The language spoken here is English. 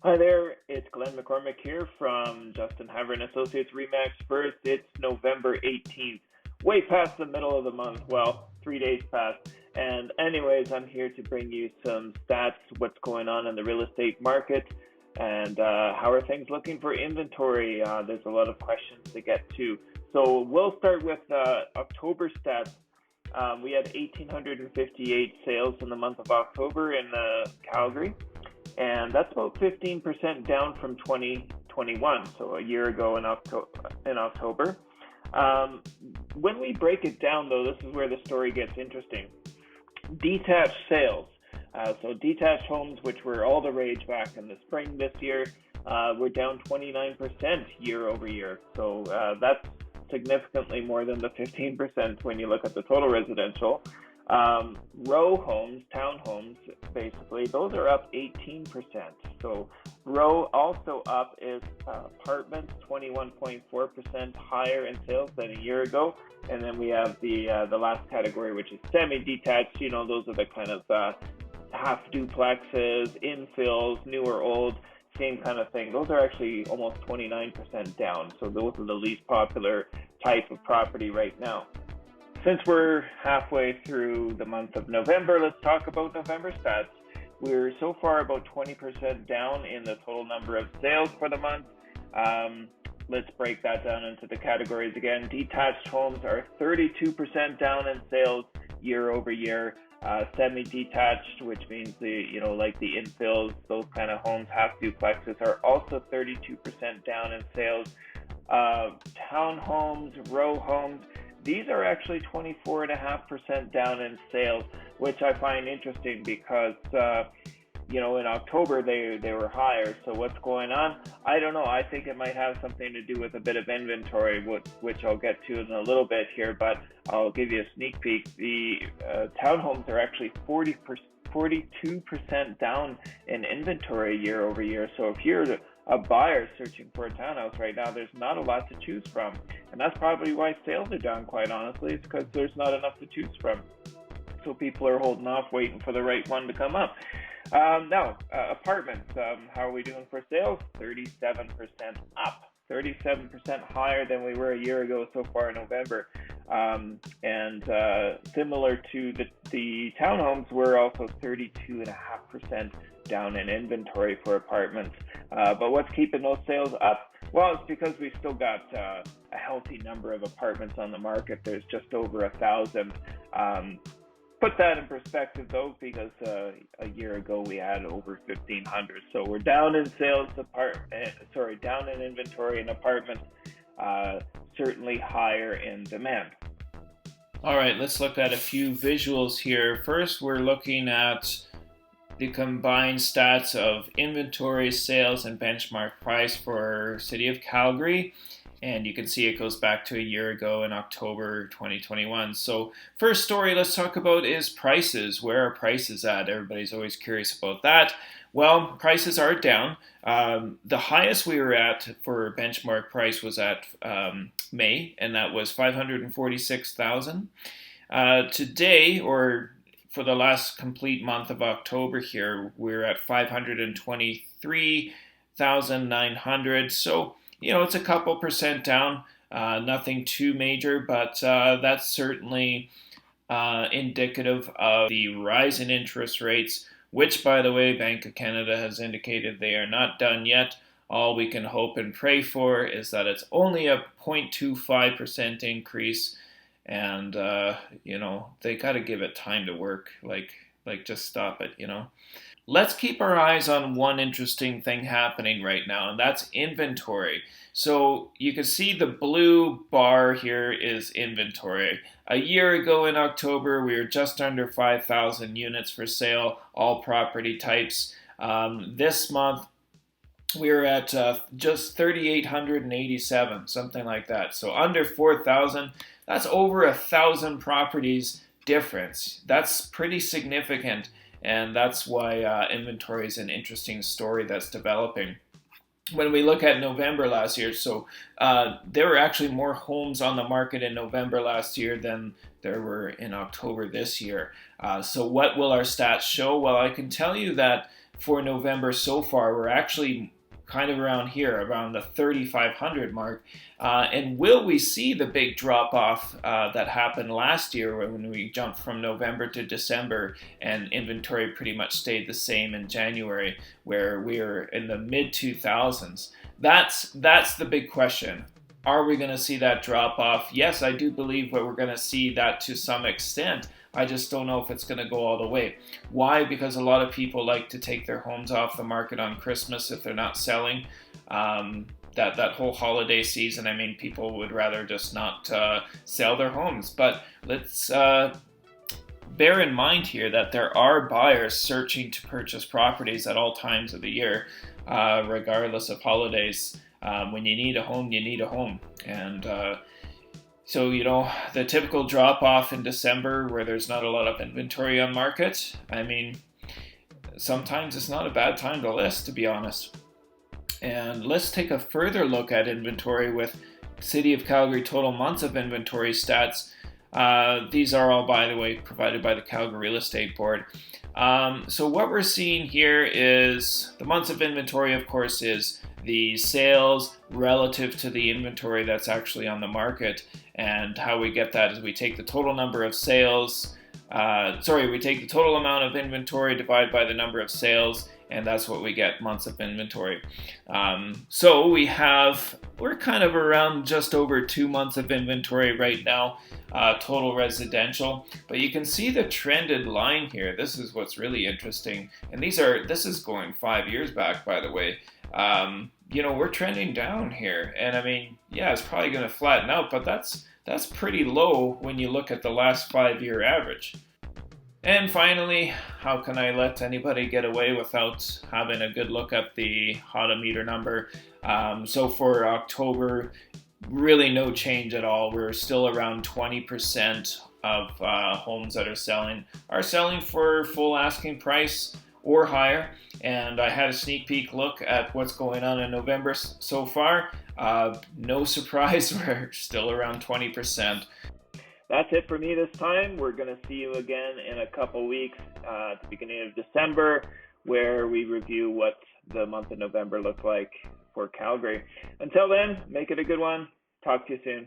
Hi there, it's Glenn McCormick here from Justin Haver and Associates Remax First. It's November 18th, way past the middle of the month. Well, 3 days past. And anyways, I'm here to bring you some stats, what's going on in the real estate market, and how are things looking for inventory. There's a lot of questions to get to. So we'll start with October stats. We had 1,858 sales in the month of October in Calgary, and that's about 15% down from 2021, so a year ago in October. When we break it down, though, this is where the story gets interesting. Detached sales. So detached homes, which were all the rage back in the spring this year, were down 29% year over year. So that's significantly more than the 15% when you look at the total residential. Row homes, townhomes, basically, those are up 18%. So row also up is apartments, 21.4% higher in sales than a year ago. And then we have the last category, which is semi-detached. You know, those are the kind of half duplexes, infills, new or old, same kind of thing. Those are actually almost 29% down. So those are the least popular type of property right now. Since we're halfway through the month of November, let's talk about November stats. We're so far about 20% down in the total number of sales for the month. Let's break that down into the categories again. Detached homes are 32% down in sales year over year. Semi-detached, which means like the infills, those kind of homes, half duplexes, are also 32% down in sales. Townhomes, row homes, these are actually 24.5% down in sales, which I find interesting because, in October they were higher. So what's going on? I don't know. I think it might have something to do with a bit of inventory, which I'll get to in a little bit here, but I'll give you a sneak peek. The townhomes are actually 42% down in inventory year over year. So if you're a buyer searching for a townhouse right now, there's not a lot to choose from. And that's probably why sales are down, quite honestly. It's because there's not enough to choose from. So people are holding off, waiting for the right one to come up. Now, apartments, how are we doing for sales? 37% up. 37% higher than we were a year ago so far in November. And similar to the townhomes, we're also 32.5% down in inventory for apartments. But what's keeping those sales up? Well, it's because we've still got a healthy number of apartments on the market. There's just over 1,000. Put that in perspective, though, because a year ago we had over 1,500. So we're down in sales, down in inventory and apartments, certainly higher in demand. All right, let's look at a few visuals here. First, we're looking at the combined stats of inventory, sales, and benchmark price for City of Calgary. And you can see it goes back to a year ago in October 2021. So first story let's talk about is prices. Where are prices at? Everybody's always curious about that. Well, prices are down. The highest we were at for benchmark price was at May, and that was $546,000. Today, or for the last complete month of October here, we're at $523,900. So it's a couple percent down, nothing too major, but that's certainly indicative of the rise in interest rates, which, by the way, Bank of Canada has indicated they are not done yet. All we can hope and pray for is that it's only a 0.25% increase, and they got to give it time to work. Like just stop it. Let's keep our eyes on one interesting thing happening right now, and that's inventory. So you can see the blue bar here is inventory. A year ago in October, we were just under 5,000 units for sale, all property types. This month, we're at just 3,887, something like that. So under 4,000, that's over 1,000 properties difference. That's pretty significant. And that's why inventory is an interesting story that's developing. When we look at November last year, so there were actually more homes on the market in November last year than there were in October this year. So what will our stats show? Well, I can tell you that for November so far. We're actually kind of around here, around the 3,500 mark. And will we see the big drop off that happened last year when we jumped from November to December and inventory pretty much stayed the same in January, where we were in the mid 2000s? That's the big question. Are we going to see that drop off? Yes, I do believe that we're going to see that to some extent. I just don't know if it's going to go all the way. Why? Because a lot of people like to take their homes off the market on Christmas if they're not selling. That whole holiday season, I mean, people would rather just not sell their homes. But let's bear in mind here that there are buyers searching to purchase properties at all times of the year, regardless of holidays. When you need a home, you need a home. And so, the typical drop off in December where there's not a lot of inventory on market, I mean, sometimes it's not a bad time to list, to be honest. And let's take a further look at inventory with City of Calgary total months of inventory stats. These are all, by the way, provided by the Calgary Real Estate Board. So what we're seeing here is the months of inventory, of course, is the sales relative to the inventory that's actually on the market. And how we get that is we take the total number of sales, we take the total amount of inventory divided by the number of sales, and that's what we get, months of inventory. So we're kind of around just over 2 months of inventory right now, total residential. But you can see the trended line here. This is what's really interesting. And this is going 5 years back, by the way. We're trending down here. And I mean, yeah, it's probably going to flatten out, but that's pretty low when you look at the last 5-year average. And finally, how can I let anybody get away without having a good look at the Hotometer number? So for October, really no change at all. We're still around 20% of homes that are selling for full asking price or higher. And I had a sneak peek look at what's going on in November so far. No surprise, we're still around 20%. That's it for me this time. We're going to see you again in a couple weeks at the beginning of December, where we review what the month of November looked like for Calgary. Until then, make it a good one. Talk to you soon.